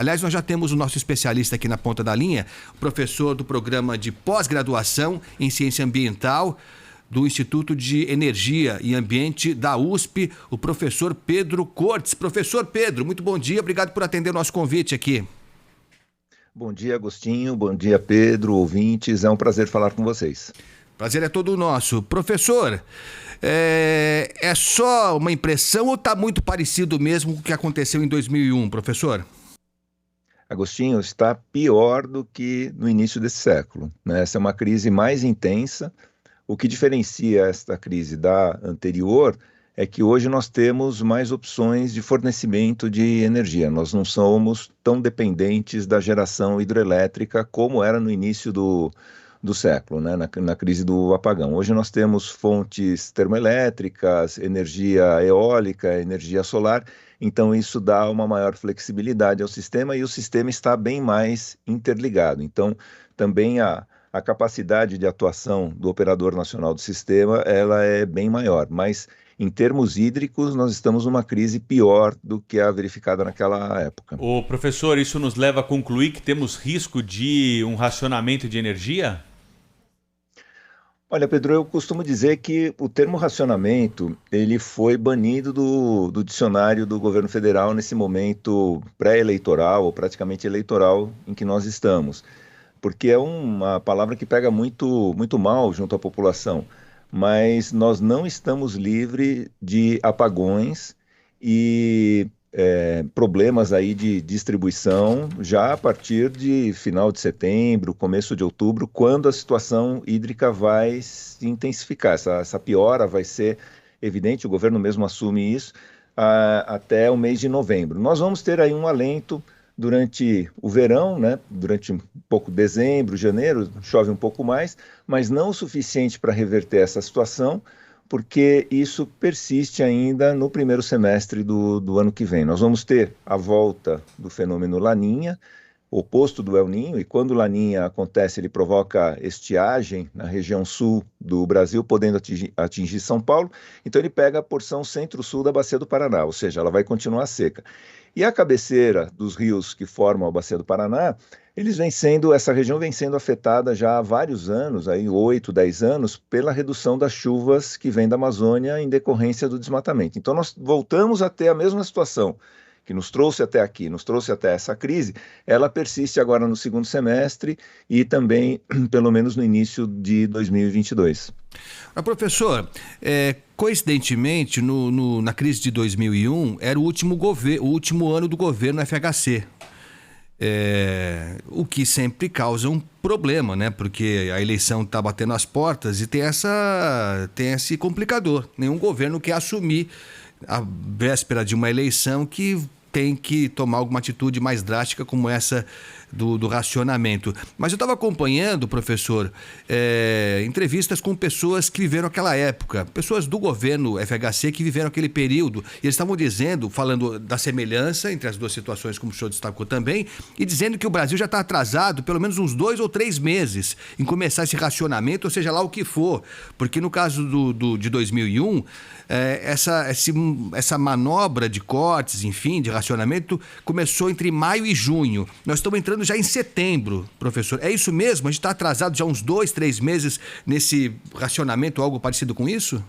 Aliás, nós já temos o nosso especialista aqui na ponta da linha, professor do programa de pós-graduação em ciência ambiental do Instituto de Energia e Ambiente da USP, o professor Pedro Cortes. Professor Pedro, muito bom dia, obrigado por atender o nosso convite aqui. Bom dia, Agostinho, bom dia, Pedro, ouvintes, é um prazer falar com vocês. Prazer é todo nosso. Professor, é só uma impressão ou está muito parecido mesmo com o que aconteceu em 2001, professor? Agostinho, está pior do que no início desse século, né? Essa é uma crise mais intensa. O que diferencia esta crise da anterior é que hoje nós temos mais opções de fornecimento de energia. Nós não somos tão dependentes da geração hidrelétrica como era no início do século, né? Na crise do apagão. Hoje nós temos fontes termoelétricas, energia eólica, energia solar, então isso dá uma maior flexibilidade ao sistema e o sistema está bem mais interligado. Então também a capacidade de atuação do operador nacional do sistema ela é bem maior, mas em termos hídricos nós estamos numa crise pior do que a verificada naquela época. Ô, professor, isso nos leva a concluir que temos risco de um racionamento de energia? Olha, Pedro, eu costumo dizer que o termo racionamento, ele foi banido do dicionário do governo federal nesse momento pré-eleitoral, ou praticamente eleitoral, em que nós estamos. Porque é uma palavra que pega muito, muito mal junto à população. Mas nós não estamos livres de apagões e problemas aí de distribuição já a partir de final de setembro, começo de outubro, quando a situação hídrica vai se intensificar. Essa piora vai ser evidente, o governo mesmo assume isso, até o mês de novembro. Nós vamos ter aí um alento durante o verão, né? Durante um pouco dezembro, janeiro, chove um pouco mais, mas não o suficiente para reverter essa situação, porque isso persiste ainda no primeiro semestre do ano que vem. Nós vamos ter a volta do fenômeno Laninha, oposto do El Niño, e quando o Laninha acontece, ele provoca estiagem na região sul do Brasil, podendo atingir São Paulo, então ele pega a porção centro-sul da Bacia do Paraná, ou seja, ela vai continuar seca. E a cabeceira dos rios que formam a Bacia do Paraná, essa região vem sendo afetada já há vários anos, aí 8, 10 anos, pela redução das chuvas que vem da Amazônia em decorrência do desmatamento. Então nós voltamos a ter a mesma situação que nos trouxe até aqui, nos trouxe até essa crise, ela persiste agora no segundo semestre e também, pelo menos no início de 2022. Mas, professor, coincidentemente, na crise de 2001, era o último ano do governo FHC. O que sempre causa um problema, né? Porque a eleição está batendo as portas e tem esse complicador. Nenhum governo quer assumir a véspera de uma eleição que tem que tomar alguma atitude mais drástica como essa do racionamento. Mas eu estava acompanhando, professor, entrevistas com pessoas que viveram aquela época, pessoas do governo FHC que viveram aquele período, e eles estavam falando da semelhança entre as duas situações, como o senhor destacou também, e dizendo que o Brasil já está atrasado pelo menos uns 2 ou 3 meses em começar esse racionamento, ou seja lá o que for, porque no caso de 2001, essa manobra de cortes, enfim, de racionamento, começou entre maio e junho. Nós estamos entrando já em setembro, professor. É isso mesmo? A gente está atrasado já uns 2, 3 meses nesse racionamento, algo parecido com isso?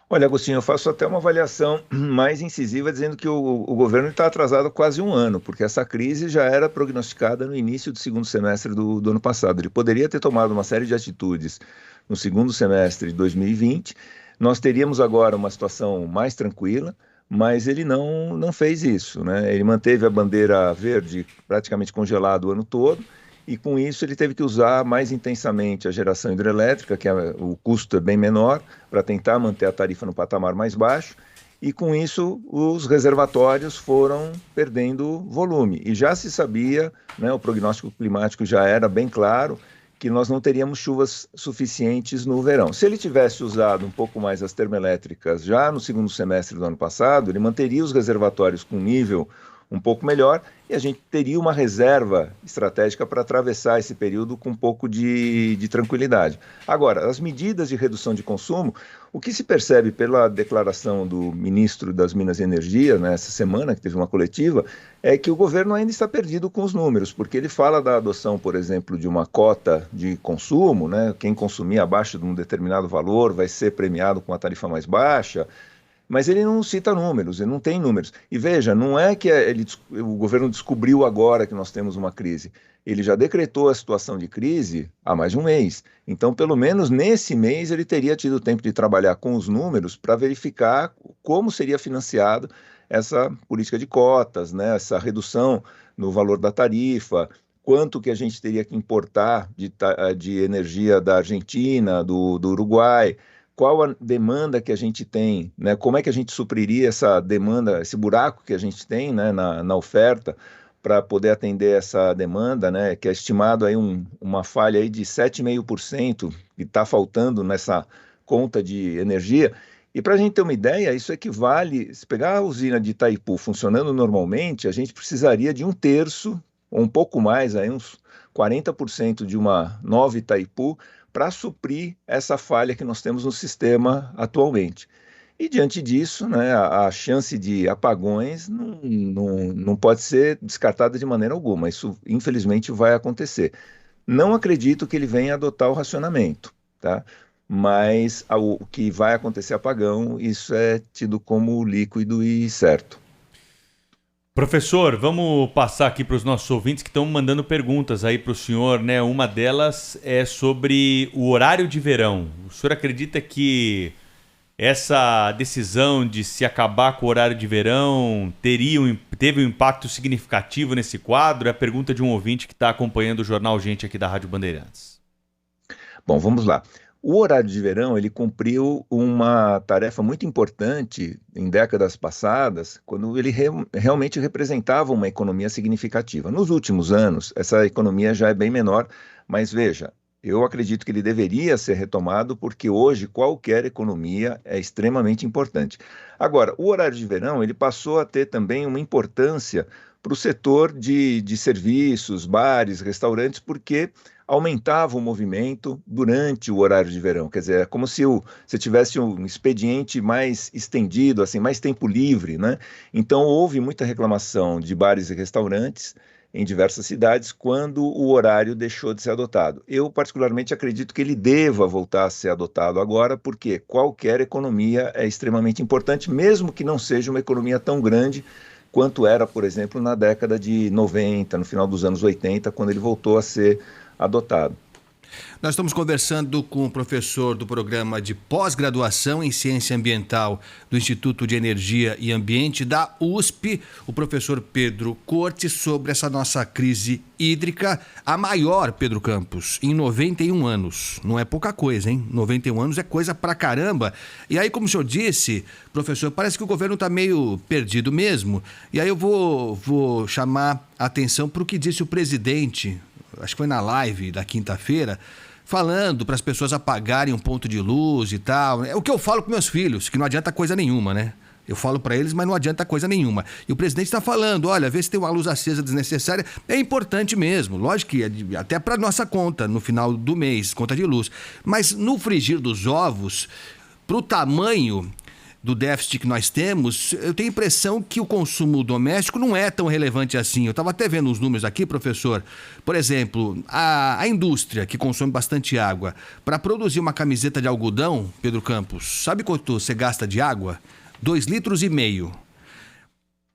Olha, Agostinho, eu faço até uma avaliação mais incisiva dizendo que o governo está atrasado quase um ano, porque essa crise já era prognosticada no início do segundo semestre do ano passado. Ele poderia ter tomado uma série de atitudes no segundo semestre de 2020. Nós teríamos agora uma situação mais tranquila, mas ele não fez isso, né? Ele manteve a bandeira verde praticamente congelada o ano todo, e com isso ele teve que usar mais intensamente a geração hidrelétrica, que o custo é bem menor, para tentar manter a tarifa no patamar mais baixo, e com isso os reservatórios foram perdendo volume. E já se sabia, né, o prognóstico climático já era bem claro, que nós não teríamos chuvas suficientes no verão. Se ele tivesse usado um pouco mais as termoelétricas já no segundo semestre do ano passado, ele manteria os reservatórios com nível um pouco melhor e a gente teria uma reserva estratégica para atravessar esse período com um pouco de tranquilidade. Agora, as medidas de redução de consumo, o que se percebe pela declaração do ministro das Minas e Energia, nessa semana, que teve uma coletiva, é que o governo ainda está perdido com os números, porque ele fala da adoção, por exemplo, de uma cota de consumo, né? Quem consumir abaixo de um determinado valor vai ser premiado com a tarifa mais baixa, mas ele não cita números, ele não tem números. E veja, não é que o governo descobriu agora que nós temos uma crise. Ele já decretou a situação de crise há mais de um mês. Então, pelo menos nesse mês, ele teria tido tempo de trabalhar com os números para verificar como seria financiado essa política de cotas, né, essa redução no valor da tarifa, quanto que a gente teria que importar de energia da Argentina, do Uruguai, qual a demanda que a gente tem, né? Como é que a gente supriria essa demanda, esse buraco que a gente tem, né, na oferta para poder atender essa demanda, né, que é estimado aí uma falha aí de 7,5% que está faltando nessa conta de energia. E para a gente ter uma ideia, isso equivale, se pegar a usina de Itaipu funcionando normalmente, a gente precisaria de um terço, ou um pouco mais, aí, uns 40% de uma nova Itaipu, para suprir essa falha que nós temos no sistema atualmente. E diante disso, né, a chance de apagões não pode ser descartada de maneira alguma. Isso, infelizmente, vai acontecer. Não acredito que ele venha adotar o racionamento, tá? Mas o que vai acontecer apagão, isso é tido como líquido e certo. Professor, vamos passar aqui para os nossos ouvintes que estão mandando perguntas aí para o senhor, né? Uma delas é sobre o horário de verão. O senhor acredita que essa decisão de se acabar com o horário de verão teve um impacto significativo nesse quadro? É a pergunta de um ouvinte que está acompanhando o Jornal Gente aqui da Rádio Bandeirantes. Bom, vamos lá. O horário de verão, ele cumpriu uma tarefa muito importante em décadas passadas, quando ele realmente representava uma economia significativa. Nos últimos anos, essa economia já é bem menor, mas veja, eu acredito que ele deveria ser retomado, porque hoje qualquer economia é extremamente importante. Agora, o horário de verão, ele passou a ter também uma importância para o setor de serviços, bares, restaurantes, porque aumentava o movimento durante o horário de verão. Quer dizer, é como se você tivesse um expediente mais estendido, assim, mais tempo livre, né? Então, houve muita reclamação de bares e restaurantes em diversas cidades quando o horário deixou de ser adotado. Eu, particularmente, acredito que ele deva voltar a ser adotado agora, porque qualquer economia é extremamente importante, mesmo que não seja uma economia tão grande quanto era, por exemplo, na década de 90, no final dos anos 80, quando ele voltou a ser adotado. Nós estamos conversando com o professor do programa de pós-graduação em Ciência Ambiental do Instituto de Energia e Ambiente da USP, o professor Pedro Cortes, sobre essa nossa crise hídrica, a maior, Pedro Campos, em 91 anos. Não é pouca coisa, hein? 91 anos é coisa pra caramba. E aí, como o senhor disse, professor, parece que o governo está meio perdido mesmo. E aí eu vou chamar a atenção para o que disse o presidente, acho que foi na live da quinta-feira, falando para as pessoas apagarem um ponto de luz e tal. É o que eu falo com meus filhos, que não adianta coisa nenhuma, né? Eu falo para eles, mas não adianta coisa nenhuma. E o presidente está falando, olha, vê se tem uma luz acesa desnecessária. É importante mesmo, lógico que é até para nossa conta, no final do mês, conta de luz. Mas no frigir dos ovos, para o tamanho do déficit que nós temos, eu tenho a impressão que o consumo doméstico não é tão relevante assim. Eu estava até vendo uns números aqui, professor. Por exemplo, a indústria, que consome bastante água, para produzir uma camiseta de algodão, Pedro Campos, sabe quanto você gasta de água? 2,5 litros.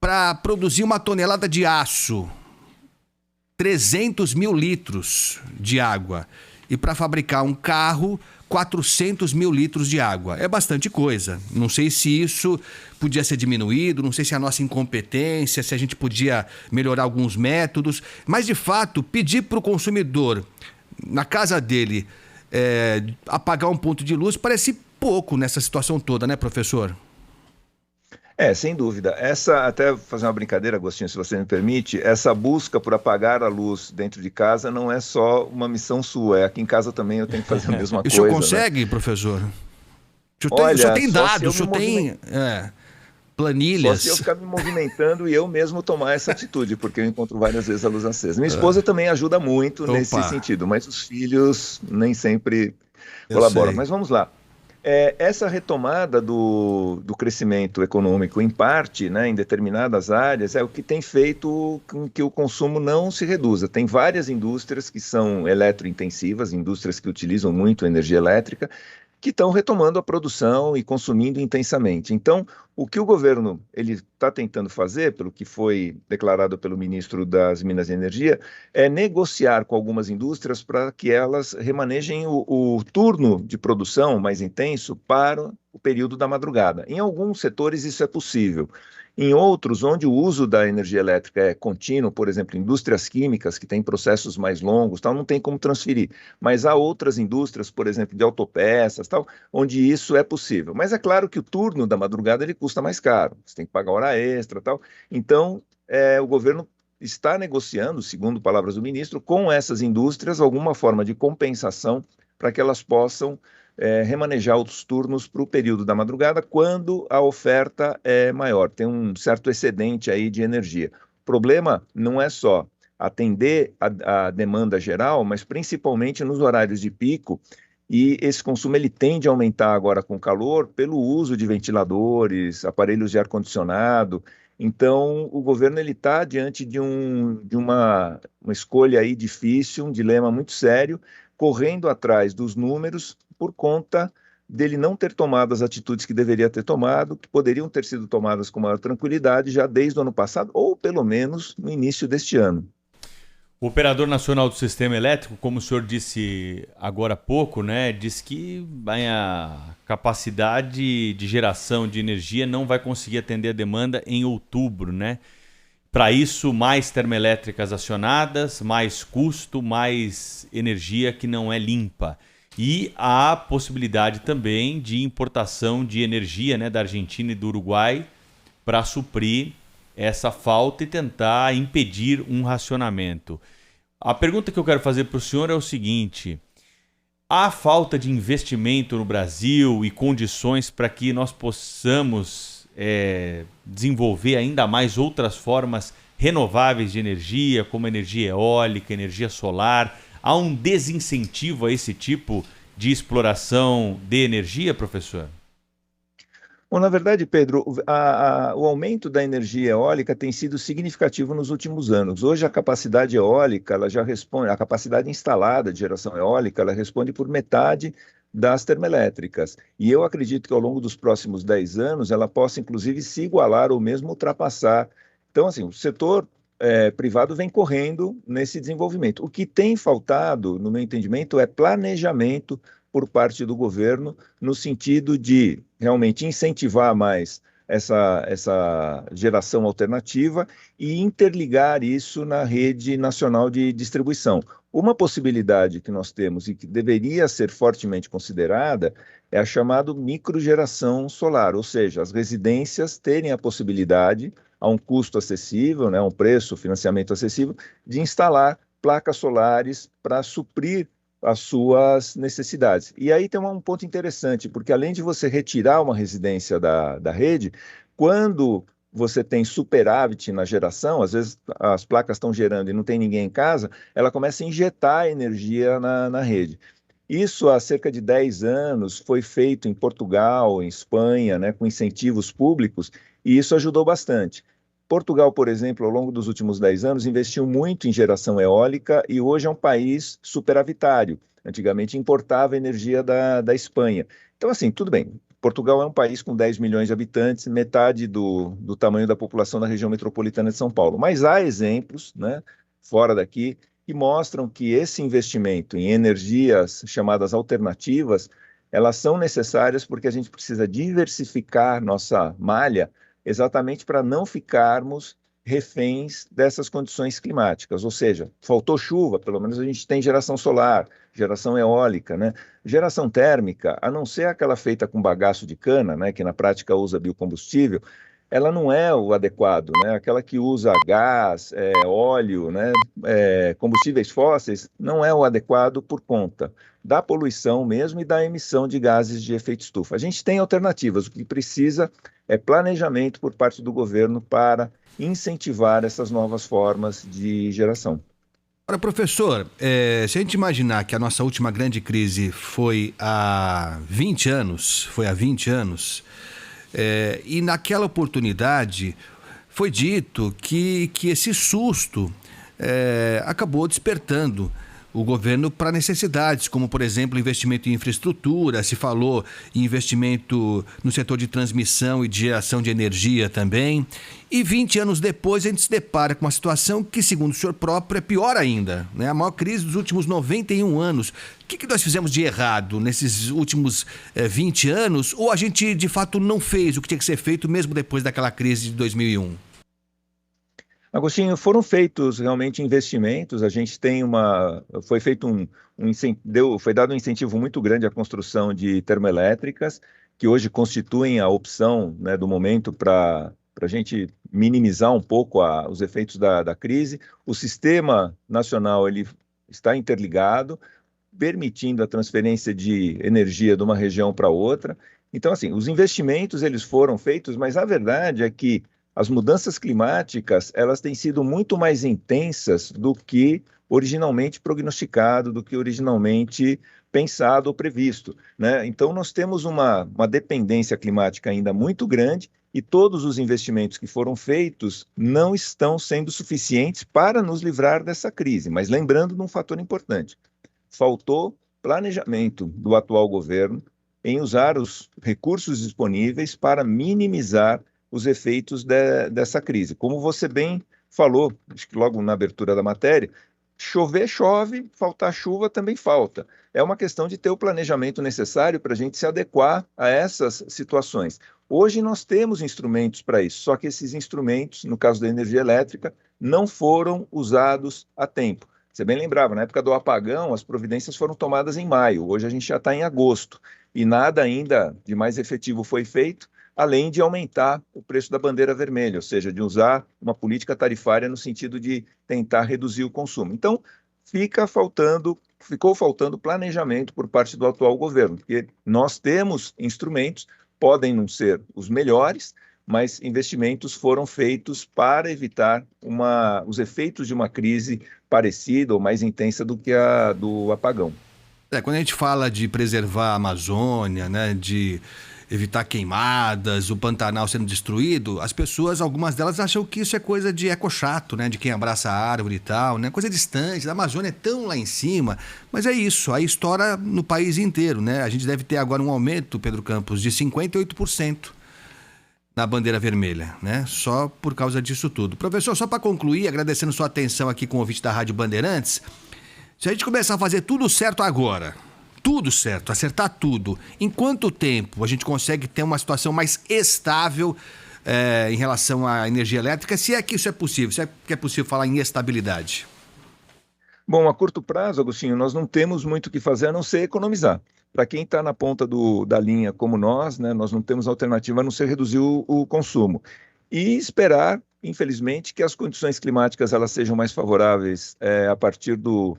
Para produzir uma tonelada de aço, 300 mil litros de água. E para fabricar um carro, 400 mil litros de água. É bastante coisa. Não sei se isso podia ser diminuído, não sei se é a nossa incompetência, se a gente podia melhorar alguns métodos, mas de fato, pedir para o consumidor, na casa dele, apagar um ponto de luz parece pouco nessa situação toda, né, professor? Sem dúvida. Até fazer uma brincadeira, Agostinho, se você me permite, essa busca por apagar a luz dentro de casa não é só uma missão sua, aqui em casa também eu tenho que fazer a mesma coisa. O senhor consegue, né, professor? O senhor tem dado, o senhor tem... planilhas. Só se eu ficar me movimentando e eu mesmo tomar essa atitude, porque eu encontro várias vezes a luz acesa. Minha esposa também ajuda muito nesse sentido, mas os filhos nem sempre colaboram. Mas vamos lá. Essa retomada do crescimento econômico, em parte, né, em determinadas áreas, é o que tem feito com que o consumo não se reduza. Tem várias indústrias que são eletrointensivas, indústrias que utilizam muito energia elétrica, que estão retomando a produção e consumindo intensamente. Então, o que o governo ele está tentando fazer, pelo que foi declarado pelo ministro das Minas e Energia, é negociar com algumas indústrias para que elas remanejem o turno de produção mais intenso para o período da madrugada. Em alguns setores isso é possível. Em outros, onde o uso da energia elétrica é contínuo, por exemplo, indústrias químicas que têm processos mais longos, tal, não tem como transferir. Mas há outras indústrias, por exemplo, de autopeças, tal, onde isso é possível. Mas é claro que o turno da madrugada ele custa mais caro. Você tem que pagar hora extra, tal. Então, o governo está negociando, segundo palavras do ministro, com essas indústrias alguma forma de compensação para que elas possam remanejar os turnos para o período da madrugada, quando a oferta é maior, tem um certo excedente aí de energia. O problema não é só atender a demanda geral, mas principalmente nos horários de pico, e esse consumo ele tende a aumentar agora com calor pelo uso de ventiladores, aparelhos de ar-condicionado. Então, o governo ele está diante de uma escolha aí difícil, um dilema muito sério, correndo atrás dos números por conta dele não ter tomado as atitudes que deveria ter tomado, que poderiam ter sido tomadas com maior tranquilidade já desde o ano passado, ou pelo menos no início deste ano. O Operador Nacional do Sistema Elétrico, como o senhor disse agora há pouco, né, diz que a capacidade de geração de energia não vai conseguir atender a demanda em outubro, né? Para isso, mais termoelétricas acionadas, mais custo, mais energia que não é limpa. E há possibilidade também de importação de energia, né, da Argentina e do Uruguai para suprir essa falta e tentar impedir um racionamento. A pergunta que eu quero fazer para o senhor é o seguinte: há falta de investimento no Brasil e condições para que nós possamos desenvolver ainda mais outras formas renováveis de energia, como energia eólica, energia solar? Há um desincentivo a esse tipo de exploração de energia, professor? Bom, na verdade, Pedro, o aumento da energia eólica tem sido significativo nos últimos anos. Hoje, a capacidade eólica, ela já responde, a capacidade instalada de geração eólica, ela responde por metade das termoelétricas. E eu acredito que ao longo dos próximos 10 anos, ela possa, inclusive, se igualar ou mesmo ultrapassar. Então, assim, o setor privado vem correndo nesse desenvolvimento. O que tem faltado, no meu entendimento, é planejamento por parte do governo, no sentido de realmente incentivar mais essa geração alternativa e interligar isso na rede nacional de distribuição. Uma possibilidade que nós temos e que deveria ser fortemente considerada é a chamada microgeração solar, ou seja, as residências terem a possibilidade, a um custo acessível, né, a um preço, financiamento acessível, de instalar placas solares para suprir as suas necessidades. E aí tem um ponto interessante, porque além de você retirar uma residência da rede, quando você tem superávit na geração, às vezes as placas estão gerando e não tem ninguém em casa, ela começa a injetar energia na rede. Isso há cerca de 10 anos foi feito em Portugal, em Espanha, né, com incentivos públicos, e isso ajudou bastante. Portugal, por exemplo, ao longo dos últimos 10 anos, investiu muito em geração eólica e hoje é um país superavitário. Antigamente importava energia da Espanha. Então, assim, tudo bem. Portugal é um país com 10 milhões de habitantes, metade do tamanho da população da região metropolitana de São Paulo. Mas há exemplos, né, fora daqui, que mostram que esse investimento em energias chamadas alternativas, elas são necessárias porque a gente precisa diversificar nossa malha exatamente para não ficarmos reféns dessas condições climáticas. Ou seja, faltou chuva, pelo menos a gente tem geração solar, geração eólica, né? Geração térmica, a não ser aquela feita com bagaço de cana, né, que na prática usa biocombustível, ela não é o adequado, né? Aquela que usa gás, óleo, né? Combustíveis fósseis, não é o adequado por conta da poluição mesmo e da emissão de gases de efeito estufa. A gente tem alternativas, o que precisa é planejamento por parte do governo para incentivar essas novas formas de geração. Ora, professor, se a gente imaginar que a nossa última grande crise foi há 20 anos, e naquela oportunidade foi dito que esse susto acabou despertando o governo para necessidades, como, por exemplo, investimento em infraestrutura, se falou em investimento no setor de transmissão e de geração de energia também. E 20 anos depois a gente se depara com uma situação que, segundo o senhor próprio, é pior ainda, né? A maior crise dos últimos 91 anos. O que nós fizemos de errado nesses últimos 20 anos? Ou a gente, de fato, não fez o que tinha que ser feito mesmo depois daquela crise de 2001? Agostinho, foram feitos realmente investimentos, a gente tem foi feito foi dado um incentivo muito grande à construção de termoelétricas, que hoje constituem a opção, né, do momento para a gente minimizar um pouco os efeitos da crise. O sistema nacional ele está interligado, permitindo a transferência de energia de uma região para outra. Então, assim, os investimentos eles foram feitos, mas a verdade é que as mudanças climáticas, elas têm sido muito mais intensas do que originalmente prognosticado, do que originalmente pensado ou previsto, né? Então, nós temos uma dependência climática ainda muito grande e todos os investimentos que foram feitos não estão sendo suficientes para nos livrar dessa crise. Mas lembrando de um fator importante, faltou planejamento do atual governo em usar os recursos disponíveis para minimizar os efeitos dessa crise. Como você bem falou, acho que logo na abertura da matéria, chover, chove, faltar chuva também falta. É uma questão de ter o planejamento necessário para a gente se adequar a essas situações. Hoje nós temos instrumentos para isso, só que esses instrumentos, no caso da energia elétrica, não foram usados a tempo. Você bem lembrava, na época do apagão, as providências foram tomadas em maio, hoje a gente já está em agosto, e nada ainda de mais efetivo foi feito, além de aumentar o preço da bandeira vermelha, ou seja, de usar uma política tarifária no sentido de tentar reduzir o consumo. Então, ficou faltando planejamento por parte do atual governo, porque nós temos instrumentos, podem não ser os melhores, mas investimentos foram feitos para evitar os efeitos de uma crise parecida ou mais intensa do que a do apagão. Quando a gente fala de preservar a Amazônia, né, de evitar queimadas, o Pantanal sendo destruído, as pessoas, algumas delas acham que isso é coisa de ecochato, né, de quem abraça a árvore e tal, né, coisa distante, a Amazônia é tão lá em cima, mas é isso, aí estoura no país inteiro, né, a gente deve ter agora um aumento, Pedro Campos, de 58% na bandeira vermelha, né, só por causa disso tudo. Professor, só para concluir, agradecendo sua atenção aqui com o ouvinte da Rádio Bandeirantes, se a gente começar a fazer tudo certo agora, tudo certo, acertar tudo, em quanto tempo a gente consegue ter uma situação mais estável em relação à energia elétrica, se é que isso é possível, se é que é possível falar em estabilidade? Bom, a curto prazo, Agostinho, nós não temos muito o que fazer a não ser economizar. Para quem está na ponta da linha como nós, né, nós não temos alternativa a não ser reduzir o consumo. E esperar, infelizmente, que as condições climáticas elas sejam mais favoráveis a partir do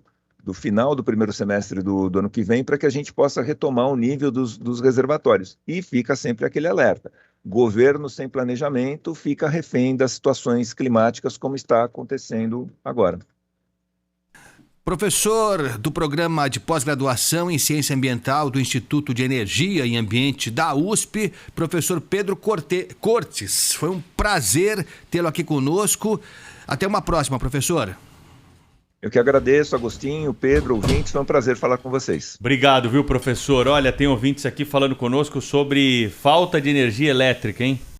final do primeiro semestre do ano que vem, para que a gente possa retomar o nível dos reservatórios. E fica sempre aquele alerta. Governo sem planejamento fica refém das situações climáticas como está acontecendo agora. Professor do programa de pós-graduação em Ciência Ambiental do Instituto de Energia e Ambiente da USP, professor Pedro Cortes. Foi um prazer tê-lo aqui conosco. Até uma próxima, professor. Eu que agradeço, Agostinho, Pedro, ouvintes, foi um prazer falar com vocês. Obrigado, viu, professor? Olha, tem ouvintes aqui falando conosco sobre falta de energia elétrica, hein?